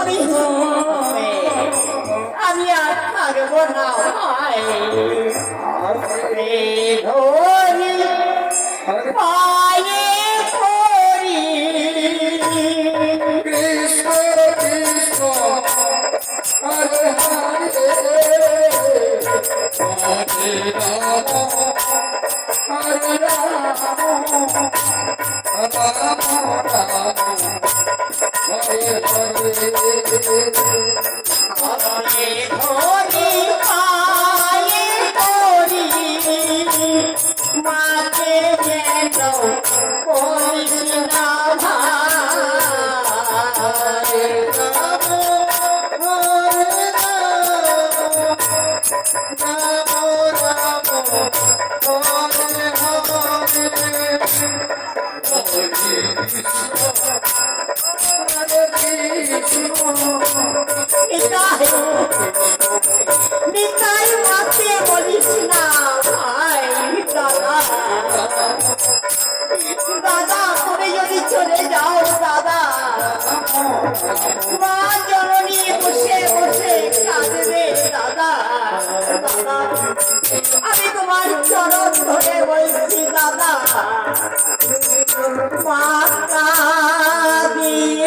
আমি আমি আর থাকবো না ভাই ধরি পায়ে ধরি কৃষ্ণ কৃষ্ণ হরে হরে হরে রাম রাম রাম হরে হরে পায়ে ধরি পায়ে ধরি মাকে যেন করিস না ভাই নিতাই মাকে বলিস না ভাই দাদা দাদা তুমি যদি চলে যাও দাদা মা জননী বসে বসে কাঁদবে দাদা দাদা আমি তোমার চরণ ধরে বলছি দাদা মা কাঁদিলে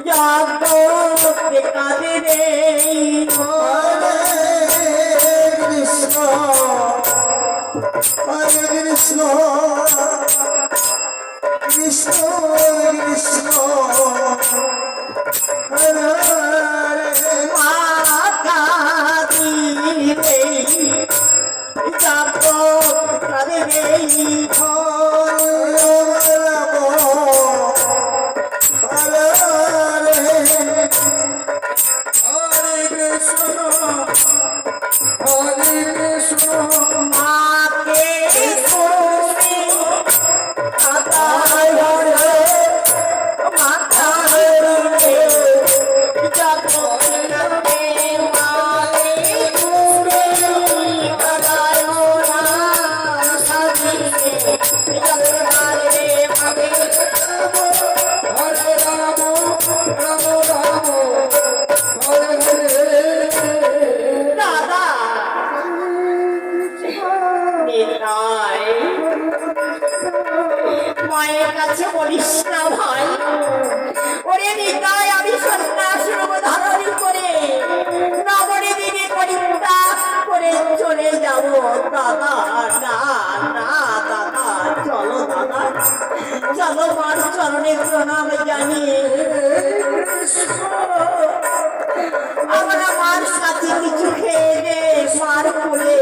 জগতে কাঁদিলে কৃষ্ণ হরে কৃষ্ণ কৃষ্ণ কৃষ্ণ হরে হরে মাতা দিলে জগত কাঁদিলে মাকে তুমি কাদায় ধরে মাথায় দিলে যখন মাকে তুমি কাদায় না সাজিয়ে যখন মারে মাকে হরে রাম রাম রাম হরে হরে দাদা নিতাই মায়ের কাছে বলিস না ভাই ওরে নিতাই আমি সন্ন্যাস রূপ ধারণ করে নগরে দিনে পরিত্যাগ করে চলে যাব দাদা না না দাদা চলো দাদা চলো মার চরণে প্রণাম জানিয়ে আমরা মার সাথে কিছু খেয়ে দে মার কোলে